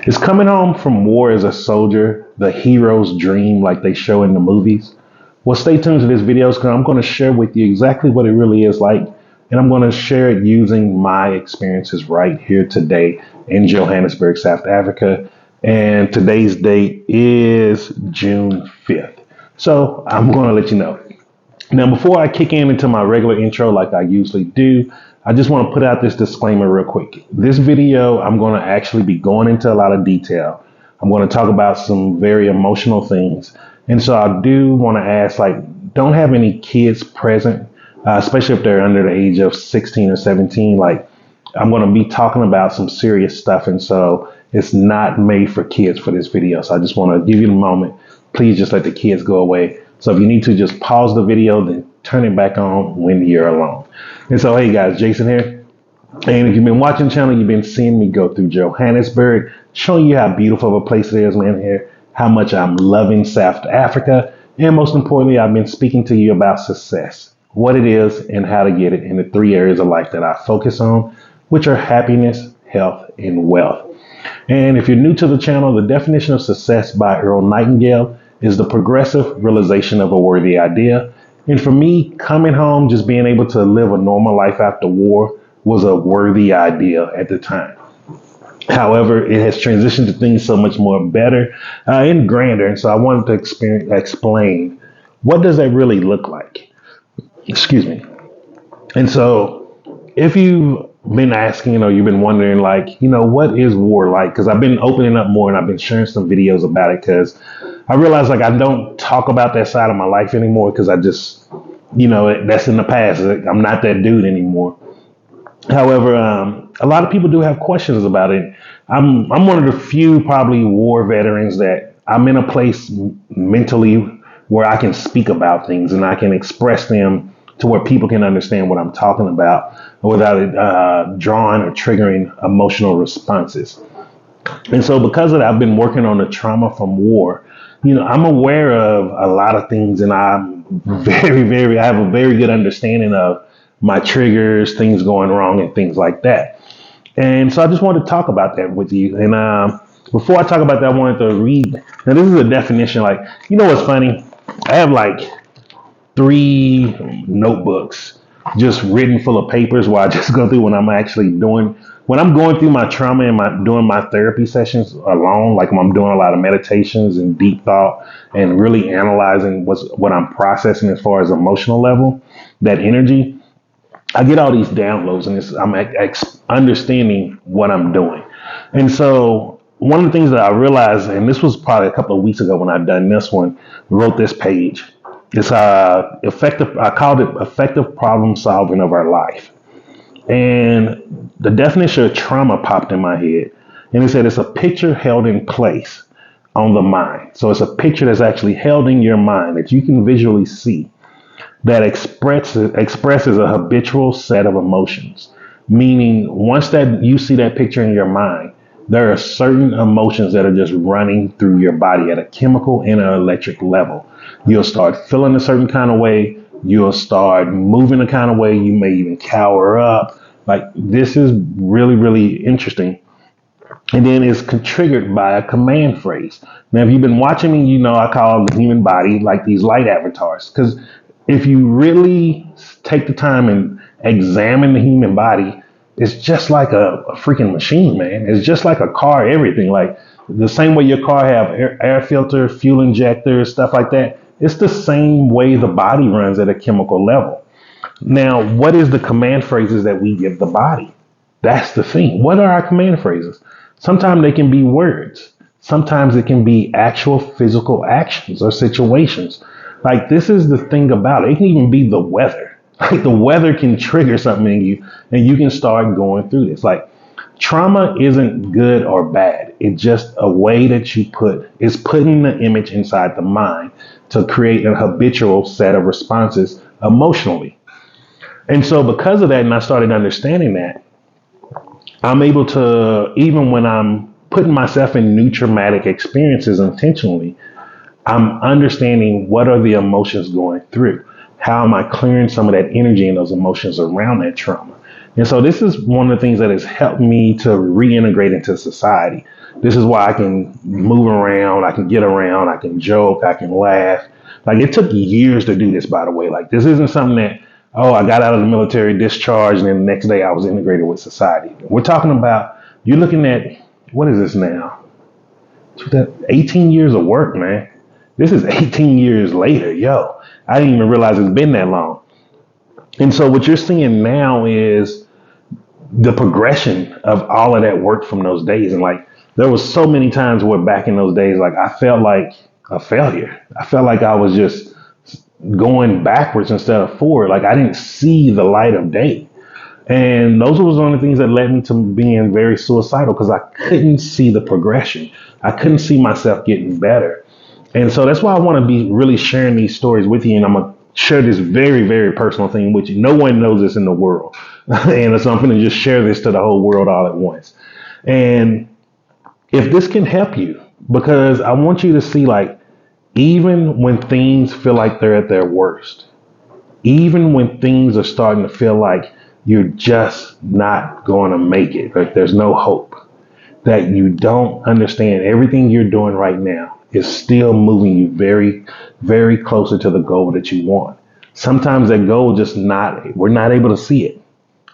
Is coming home from war as a soldier the hero's dream like they show in the movies? Well, stay tuned to this video because I'm going to share with you exactly what it really is like. And I'm going to share it using my experiences right here today in Johannesburg, South Africa. And today's date is June 5th. So I'm going to let you know. Now, before I kick into my regular intro like I usually do, I just want to put out this disclaimer real quick. This video, I'm going to actually be going into a lot of detail. I'm going to talk about some very emotional things. And so I do want to ask, like, don't have any kids present, especially if they're under the age of 16 or 17. Like, I'm going to be talking about some serious stuff. And so it's not made for kids for this video. So I just want to give you a moment. Please just let the kids go away. So if you need to, just pause the video, then turn it back on when you're alone. And so, hey guys, Jason here. And if you've been watching the channel, you've been seeing me go through Johannesburg, showing you how beautiful of a place it is, man, here, how much I'm loving South Africa. And most importantly, I've been speaking to you about success, what it is and how to get it in the three areas of life that I focus on, which are happiness, health, and wealth. And if you're new to the channel, the definition of success by Earl Nightingale is the progressive realization of a worthy idea. And for me, coming home, just being able to live a normal life after war was a worthy idea at the time. However, it has transitioned to things so much more better and grander. And so I wanted to explain what does that really look like? Excuse me. And so if you've been asking or you've been wondering, like, what is war like? Because I've been opening up more and I've been sharing some videos about it because I realize like I don't talk about that side of my life anymore because I just, that's in the past. I'm not that dude anymore. However, a lot of people do have questions about it. I'm one of the few probably war veterans that I'm in a place mentally where I can speak about things and I can express them to where people can understand what I'm talking about without it drawing or triggering emotional responses. And so because of that, I've been working on the trauma from war. I'm aware of a lot of things and I have a very good understanding of my triggers, things going wrong and things like that. And so I just wanted to talk about that with you. And before I talk about that, I wanted to read. Now, this is a definition. Like, what's funny? I have like 3 notebooks just written full of papers where I just go through when I'm going through my trauma and doing my therapy sessions alone, like when I'm doing a lot of meditations and deep thought and really analyzing what I'm processing as far as emotional level, that energy, I get all these downloads and I'm understanding what I'm doing. And so one of the things that I realized, and this was probably a couple of weeks ago when I'd done this one, wrote this page. It's effective. I called it effective problem solving of our life. And the definition of trauma popped in my head. And it said it's a picture held in place on the mind. So it's a picture that's actually held in your mind that you can visually see that expresses a habitual set of emotions. Meaning, once that you see that picture in your mind, there are certain emotions that are just running through your body at a chemical and an electric level. You'll start feeling a certain kind of way. You'll start moving a kind of way. You may even cower up. Like, this is really, really interesting. And then it's triggered by a command phrase. Now, if you've been watching me, I call the human body like these light avatars. Because if you really take the time and examine the human body, it's just like a freaking machine, man. It's just like a car, everything. Like the same way your car have air filter, fuel injector, stuff like that. It's the same way the body runs at a chemical level. Now, what is the command phrases that we give the body? That's the thing. What are our command phrases? Sometimes they can be words. Sometimes it can be actual physical actions or situations. Like, this is the thing about it. It can even be the weather. Like, the weather can trigger something in you and you can start going through this. Like, trauma isn't good or bad. It's just a way that it's putting the image inside the mind to create a habitual set of responses emotionally. And so because of that, and I started understanding that, I'm able to, even when I'm putting myself in new traumatic experiences intentionally, I'm understanding what are the emotions going through. How am I clearing some of that energy and those emotions around that trauma? And so this is one of the things that has helped me to reintegrate into society. This is why I can move around, I can get around, I can joke, I can laugh. Like it took years to do this, by the way. Like this isn't something that, oh, I got out of the military, discharged, and then the next day I was integrated with society. We're talking about, you're looking at, what is this now? 18 years of work, man. This is 18 years later. Yo, I didn't even realize it's been that long. And so what you're seeing now is the progression of all of that work from those days. And like, there was so many times where back in those days, like I felt like a failure. I felt like I was just going backwards instead of forward. Like I didn't see the light of day. And those was one of the things that led me to being very suicidal because I couldn't see the progression. I couldn't see myself getting better. And so that's why I want to be really sharing these stories with you. And I'm going to share this very, very personal thing with you. No one knows this in the world. And so I'm going to just share this to the whole world all at once. And if this can help you, because I want you to see, like, even when things feel like they're at their worst, even when things are starting to feel like you're just not going to make it, like there's no hope, that you don't understand everything you're doing right now is still moving you very, very closer to the goal that you want. Sometimes that goal just not, we're not able to see it.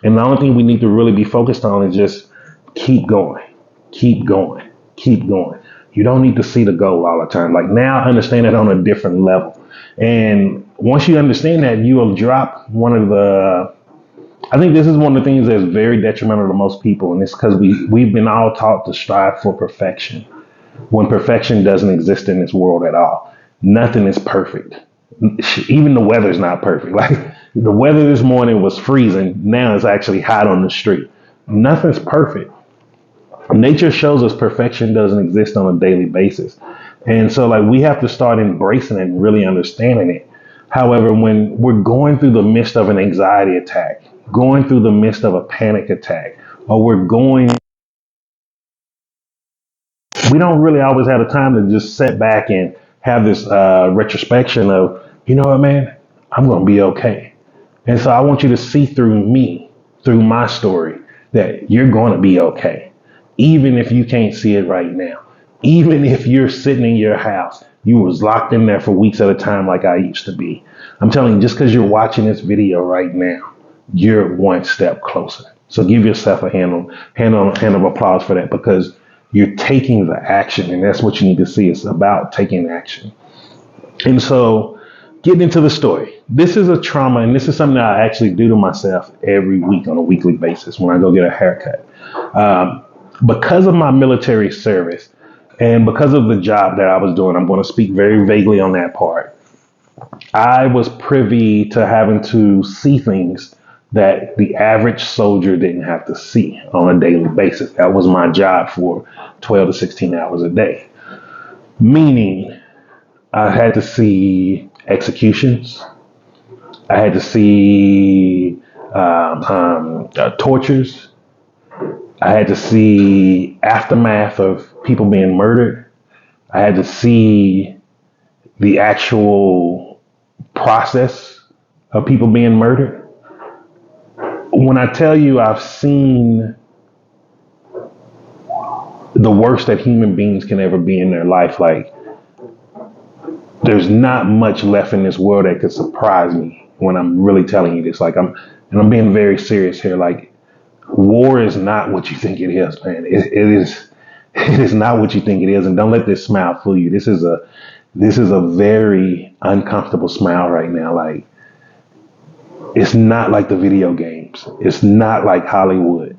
And the only thing we need to really be focused on is just keep going, keep going, keep going. You don't need to see the goal all the time. Like now, understand it on a different level. And once you understand that, you will drop one of the, I think this is one of the things that's very detrimental to most people. And it's because we've been all taught to strive for perfection when perfection doesn't exist in this world at all. Nothing is perfect. Even the weather's not perfect. Like the weather this morning was freezing. Now it's actually hot on the street. Nothing's perfect. Nature shows us perfection doesn't exist on a daily basis. And so like we have to start embracing it and really understanding it. However, when we're going through the midst of an anxiety attack, going through the midst of a panic attack, or we don't really always have the time to just sit back and have this retrospection of, you know what, man, I'm going to be okay. And so I want you to see through me, through my story, that you're going to be okay. Even if you can't see it right now, even if you're sitting in your house, you was locked in there for weeks at a time like I used to be. I'm telling you, just because you're watching this video right now, you're one step closer. So give yourself a hand of applause for that because you're taking the action, and that's what you need to see. It's about taking action. And so getting into the story, this is a trauma, and this is something that I actually do to myself every week on a weekly basis when I go get a haircut. Because of my military service and because of the job that I was doing, I'm going to speak very vaguely on that part. I was privy to having to see things that the average soldier didn't have to see on a daily basis. That was my job for 12 to 16 hours a day. Meaning, I had to see executions. I had to see tortures. I had to see aftermath of people being murdered. I had to see the actual process of people being murdered. When I tell you I've seen the worst that human beings can ever be in their life, like there's not much left in this world that could surprise me when I'm really telling you this. Like I'm being very serious here. Like war is not what you think it is, man. It is not what you think it is. And don't let this smile fool you. This is a very uncomfortable smile right now. Like it's not like the video games. It's not like Hollywood.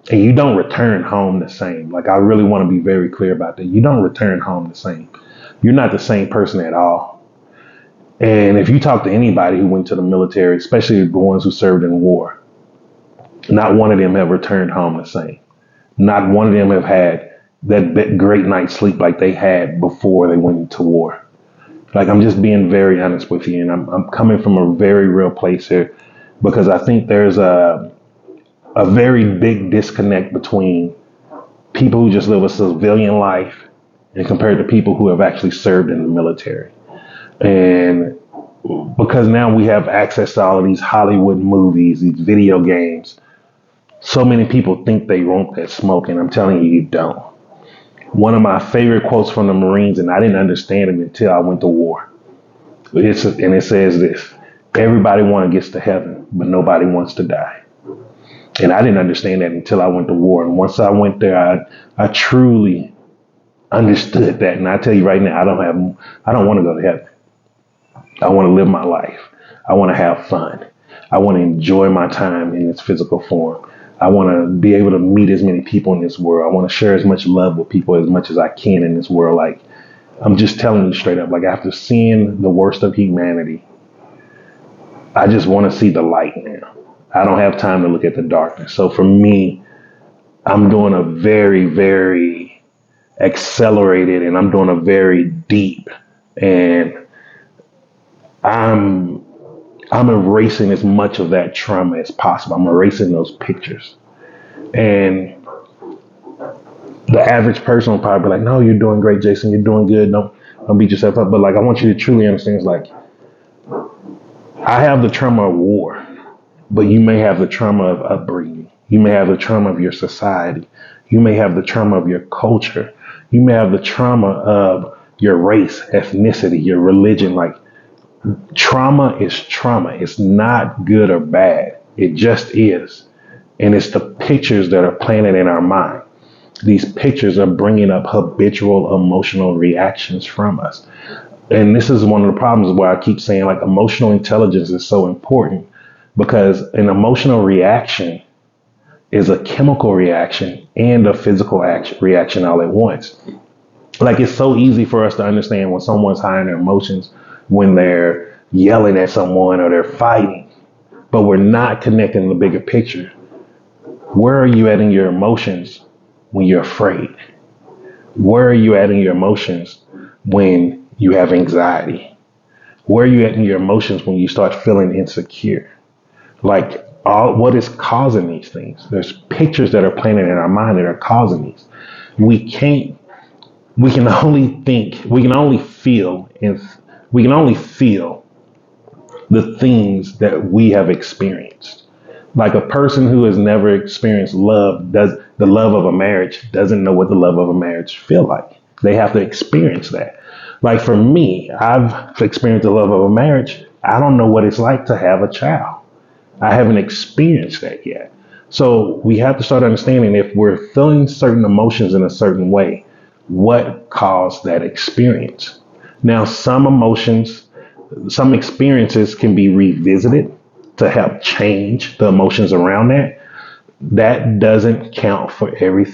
And you don't return home the same. Like I really want to be very clear about that. You don't return home the same. You're not the same person at all. And if you talk to anybody who went to the military, especially the ones who served in war, not one of them have returned home the same. Not one of them have had that great night's sleep like they had before they went to war. Like I'm just being very honest with you, and I'm coming from a very real place here because I think there's a very big disconnect between people who just live a civilian life and compared to people who have actually served in the military. And because now we have access to all of these Hollywood movies, these video games, So many people think they want that smoke, and I'm telling you, you don't. One of my favorite quotes from the Marines, and I didn't understand it until I went to war. And it says this: everybody wants to get to heaven, but nobody wants to die. And I didn't understand that until I went to war. And once I went there, I truly understood that. And I tell you right now, I don't want to go to heaven. I want to live my life. I want to have fun. I want to enjoy my time in its physical form. I want to be able to meet as many people in this world. I want to share as much love with people as much as I can in this world. Like, I'm just telling you straight up, like after seeing the worst of humanity, I just want to see the light now. I don't have time to look at the darkness. So for me, I'm doing a very, very accelerated, and I'm doing a very deep, and I'm I'm erasing as much of that trauma as possible. I'm erasing those pictures. And the average person will probably be like, no, you're doing great, Jason. You're doing good. Don't beat yourself up. But like, I want you to truly understand, it's like, I have the trauma of war, but you may have the trauma of upbringing. You may have the trauma of your society. You may have the trauma of your culture. You may have the trauma of your race, ethnicity, your religion. Like, trauma is trauma. It's not good or bad. It just is. And it's the pictures that are planted in our mind. These pictures are bringing up habitual emotional reactions from us. And this is one of the problems where I keep saying, like, emotional intelligence is so important, because an emotional reaction is a chemical reaction and a physical reaction all at once. Like, it's so easy for us to understand when someone's high in their emotions, when they're yelling at someone or they're fighting, but we're not connecting the bigger picture. Where are you at in your emotions when you're afraid? Where are you at in your emotions when you have anxiety? Where are you at in your emotions when you start feeling insecure? Like, what is causing these things? There's pictures that are planted in our mind that are causing these. We can only think, we can only feel, and we can only feel the things that we have experienced. Like, a person who has never experienced the love of a marriage doesn't know what the love of a marriage feel like. They have to experience that. Like, for me, I've experienced the love of a marriage. I don't know what it's like to have a child. I haven't experienced that yet. So we have to start understanding, if we're feeling certain emotions in a certain way, what caused that experience. Now, some experiences can be revisited to help change the emotions around that. That doesn't count for every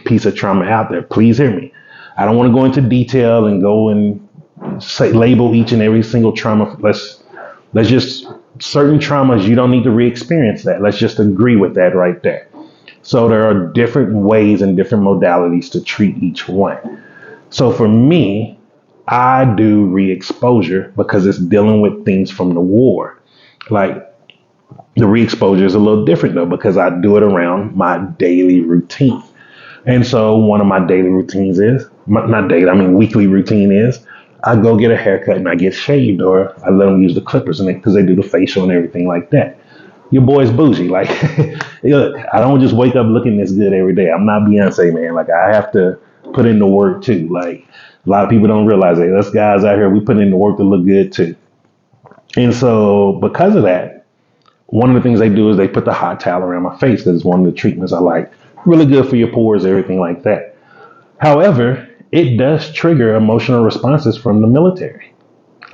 piece of trauma out there. Please hear me. I don't want to go into detail and go and say label each and every single trauma. Let's just, certain traumas, you don't need to re-experience that. Let's just agree with that right there. So there are different ways and different modalities to treat each one. So for me, I do re-exposure because it's dealing with things from the war. Like, the re-exposure is a little different though, because I do it around my daily routine. And so one of my daily routines is, not daily, I mean weekly routine is, I go get a haircut and I get shaved, or I let them use the clippers and because they do the facial and everything like that. Your boy's bougie. Like, look, I don't just wake up looking this good every day. I'm not Beyonce, man. Like, I have to put in the work too. Like, a lot of people don't realize that us guys out here, we put in the work to look good too. And so because of that, one of the things they do is they put the hot towel around my face, because it's one of the treatments I like. Really good for your pores, everything like that. However, it does trigger emotional responses from the military.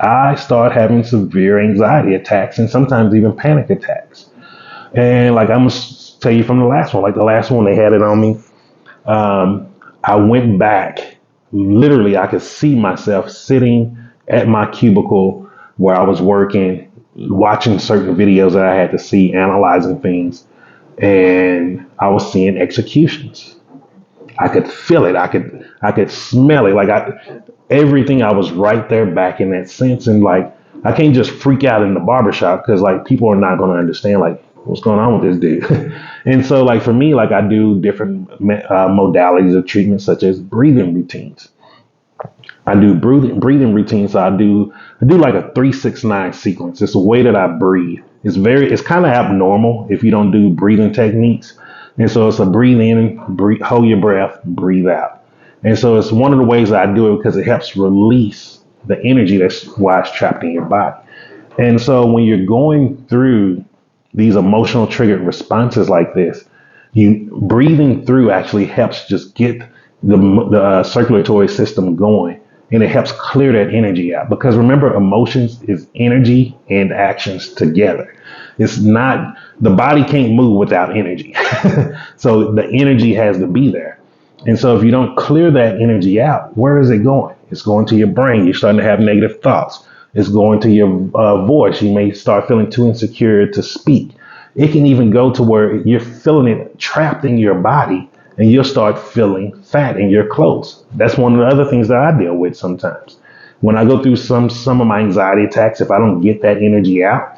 I start having severe anxiety attacks and sometimes even panic attacks. And like, I'm gonna tell you from the last one, like the last one they had it on me. I went back, literally, I could see myself sitting at my cubicle where I was working, watching certain videos that I had to see, analyzing things, and I was seeing executions. I could feel it. I could smell it. Like, everything. I was right there back in that sense. And like, I can't just freak out in the barbershop, because like, people are not going to understand like what's going on with this dude. And so like, for me, like, I do different modalities of treatment, such as breathing routines. I do breathing routines. So I do like a 3-6-9 sequence. It's the way that I breathe. It's kind of abnormal if you don't do breathing techniques. And so it's a breathe in, breathe, hold your breath, breathe out. And so it's one of the ways that I do it because it helps release the energy that's why it's trapped in your body. And so when you're going through these emotional triggered responses like this, you breathing through actually helps just get the circulatory system going, and it helps clear that energy out. Because remember, emotions is energy and actions together. It's not, the body can't move without energy. So the energy has to be there. And so if you don't clear that energy out, where is it going? It's going to your brain. You're starting to have negative thoughts. It's going to your voice. You may start feeling too insecure to speak. It can even go to where you're feeling it trapped in your body and you'll start feeling fat in your clothes. That's one of the other things that I deal with sometimes. When I go through some of my anxiety attacks, if I don't get that energy out,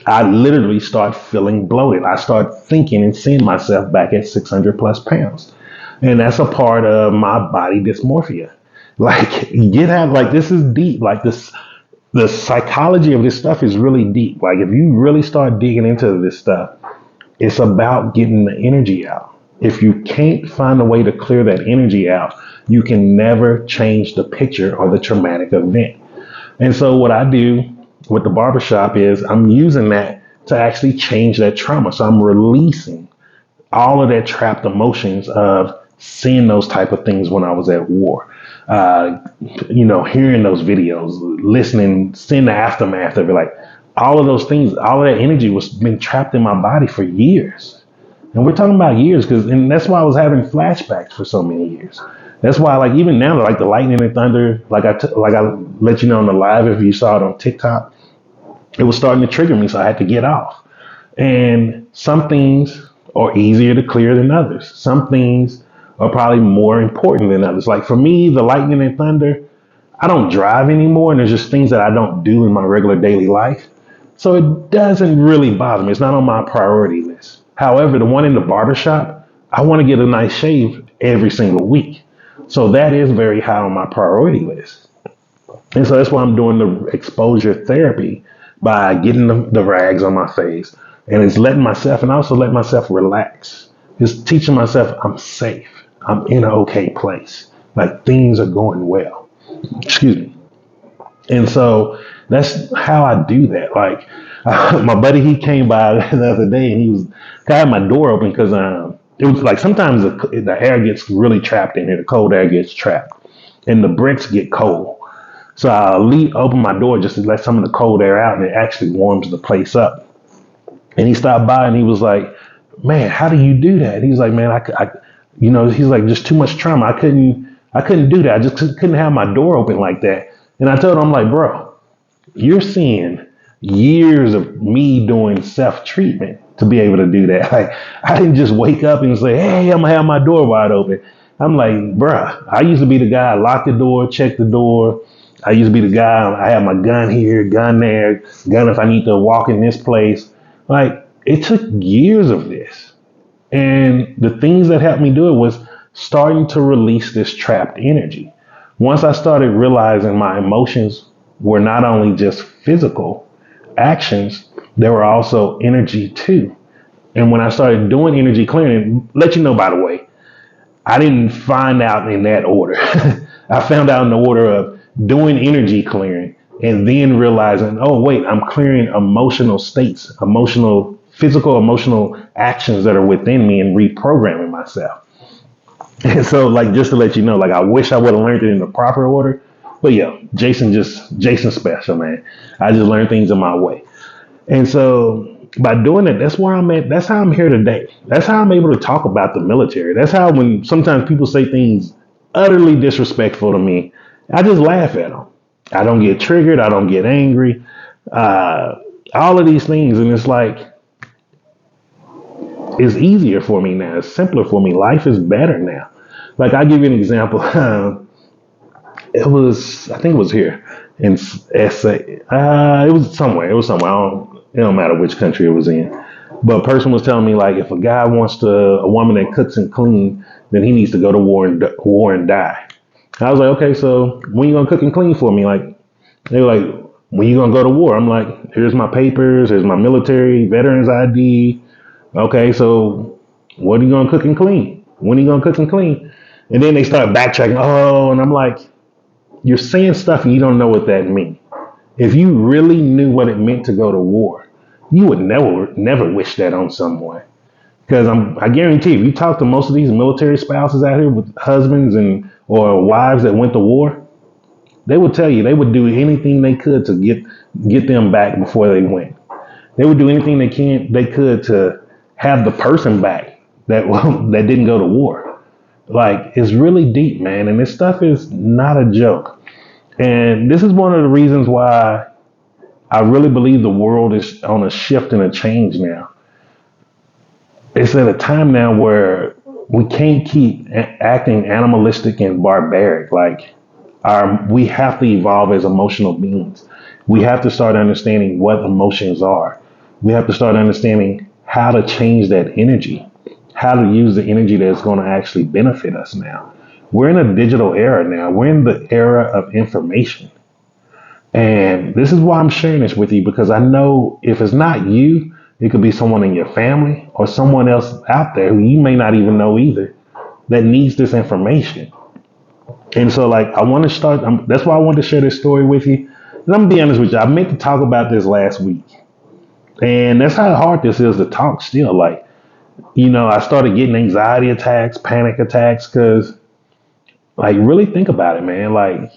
I literally start feeling bloated. I start thinking and seeing myself back at 600 plus pounds. And that's a part of my body dysmorphia. Like, get out, like, this is deep. Like, the psychology of this stuff is really deep. Like, if you really start digging into this stuff, it's about getting the energy out. If you can't find a way to clear that energy out, you can never change the picture or the traumatic event. And so what I do with the barbershop is I'm using that to actually change that trauma. So I'm releasing all of that trapped emotions of seeing those type of things when I was at war. Uh, hearing those videos, listening, seeing the aftermath of it, like all of those things, all of that energy was been trapped in my body for years. And we're talking about years, and that's why I was having flashbacks for so many years. That's why, like, even now, like the lightning and thunder, like I let you know on the live, if you saw it on TikTok, it was starting to trigger me, so I had to get off. And some things are easier to clear than others. Some things are probably more important than others. Like for me, the lightning and thunder, I don't drive anymore, and there's just things that I don't do in my regular daily life. So it doesn't really bother me. It's not on my priority list. However, the one in the barbershop, I want to get a nice shave every single week. So that is very high on my priority list. And so that's why I'm doing the exposure therapy by getting the rags on my face. And it's letting myself, and also letting myself relax. Just teaching myself I'm safe. I'm in an okay place. Like things are going well. Excuse me. And so that's how I do that. Like my buddy, he came by the other day and I had my door open because it was like sometimes the air gets really trapped in here. The cold air gets trapped and the bricks get cold. So open my door just to let some of the cold air out, and it actually warms the place up. And he stopped by and he was like, "Man, how do you do that?" He's like, "Man, he's like, just too much trauma. I couldn't do that. I just couldn't have my door open like that." And I told him, I'm like, "Bro, you're seeing years of me doing self treatment to be able to do that. Like, I didn't just wake up and say, hey, I'm gonna have my door wide open." I'm like, bruh, I used to be the guy, lock the door, check the door. I used to be the guy, I have my gun here, gun there, gun if I need to walk in this place. Like, it took years of this. And the things that helped me do it was starting to release this trapped energy. Once I started realizing my emotions were not only just physical actions, they were also energy too. And when I started doing energy clearing, let you know, by the way, I didn't find out in that order. I found out in the order of doing energy clearing and then realizing, oh, wait, I'm clearing emotional states, physical, emotional actions that are within me and reprogramming myself. And so, like, just to let you know, like, I wish I would have learned it in the proper order. But yeah, Jason special, man. I just learned things in my way. And so by doing it, that's where I'm at. That's how I'm here today. That's how I'm able to talk about the military. That's how when sometimes people say things utterly disrespectful to me, I just laugh at them. I don't get triggered. I don't get angry. Uh, all of these things. And it's like, it's easier for me now. It's simpler for me. Life is better now. Like, I'll give you an example. I think it was here in SA. It was somewhere. It was somewhere. It don't matter which country it was in. But a person was telling me, like, if a guy wants a woman that cooks and clean, then he needs to go to war and die. I was like, okay, so when you gonna cook and clean for me? Like, they were like, when you gonna go to war? I'm like, here's my papers, here's my military, veterans ID. Okay, so what are you gonna cook and clean? When are you gonna cook and clean? And then they start backtracking. Oh, and I'm like, you're saying stuff and you don't know what that means. If you really knew what it meant to go to war, you would never wish that on someone. Because I guarantee, if you talk to most of these military spouses out here with husbands and or wives that went to war, they would tell you they would do anything they could to get them back before they went. They would do anything they could to have the person back that that didn't go to war. Like, it's really deep, man, and this stuff is not a joke. And this is one of the reasons why I really believe the world is on a shift and a change now. It's at a time now where we can't keep acting animalistic and barbaric. Like, we have to evolve as emotional beings. We have to start understanding what emotions are. We have to start understanding how to change that energy, how to use the energy that's going to actually benefit us now. We're in a digital era now. We're in the era of information. And this is why I'm sharing this with you, because I know if it's not you, it could be someone in your family or someone else out there who you may not even know either that needs this information. And so, like, I want to start. That's why I wanted to share this story with you. And I'm gonna be honest with you. I meant to talk about this last week, and that's how hard this is to talk. Still, like, I started getting anxiety attacks, panic attacks, because, like, really think about it, man. Like,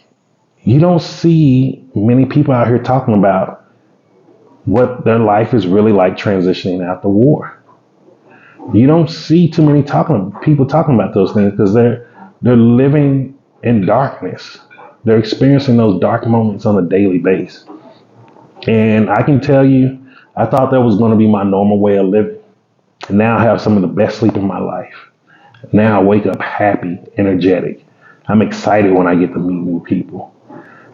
you don't see many people out here talking about what their life is really like transitioning out the war. You don't see too many people talking about those things because they're living in darkness. They're experiencing those dark moments on a daily basis. And I can tell you, I thought that was going to be my normal way of living. And now I have some of the best sleep in my life. Now I wake up happy, energetic. I'm excited when I get to meet new people.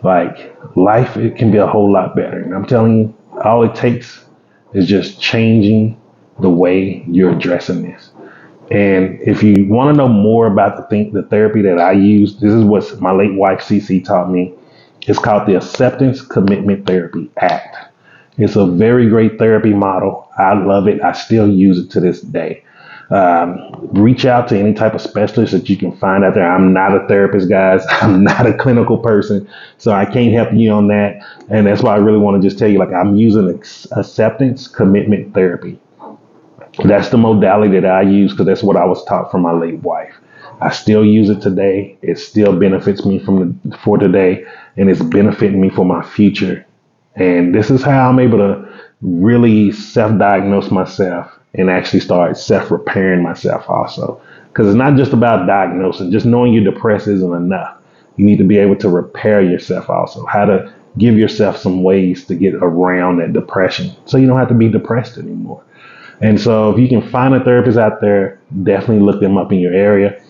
Like, life, it can be a whole lot better. And I'm telling you, all it takes is just changing the way you're addressing this. And if you want to know more about the therapy that I use, this is what my late wife CC taught me. It's called the Acceptance Commitment Therapy Act. It's a very great therapy model. I love it. I still use it to this day. Reach out to any type of specialist that you can find out there. I'm not a therapist, guys. I'm not a clinical person, so I can't help you on that. And that's why I really want to just tell you, like, I'm using acceptance commitment therapy. That's the modality that I use because that's what I was taught from my late wife. I still use it today. It still benefits me for today, and it's benefiting me for my future. And this is how I'm able to really self-diagnose myself and actually start self-repairing myself also. Because it's not just about diagnosing. Just knowing you're depressed isn't enough. You need to be able to repair yourself also. How to give yourself some ways to get around that depression so you don't have to be depressed anymore. And so if you can find a therapist out there, definitely look them up in your area.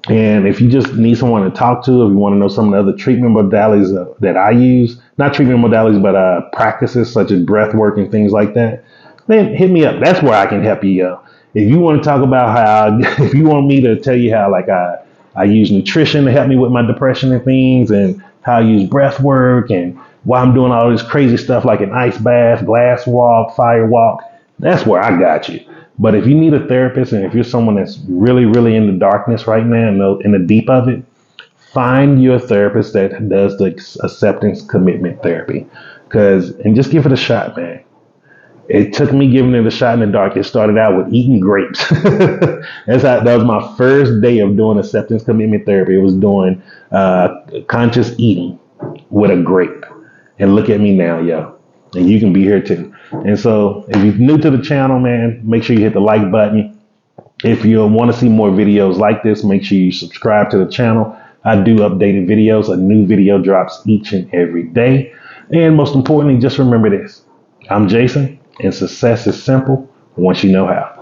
And if you just need someone to talk to, if you want to know some of the other treatment modalities that I use, not treatment modalities, but practices such as breath work and things like that, then hit me up. That's where I can help you. If you want to talk about if you want me to tell you how, like, I use nutrition to help me with my depression and things, and how I use breath work, and why I'm doing all this crazy stuff like an ice bath, glass walk, fire walk, that's where I got you. But if you need a therapist, and if you're someone that's really, really in the darkness right now, in the deep of it, find your therapist that does the acceptance commitment therapy. And just give it a shot, man. It took me giving it a shot in the dark. It started out with eating grapes. That was my first day of doing acceptance commitment therapy. It was doing conscious eating with a grape. And look at me now, yo. And you can be here too. And so if you're new to the channel, man, make sure you hit the like button. If you want to see more videos like this, make sure you subscribe to the channel. I do updated videos. A new video drops each and every day. And most importantly, just remember this. I'm Jason, and success is simple once you know how.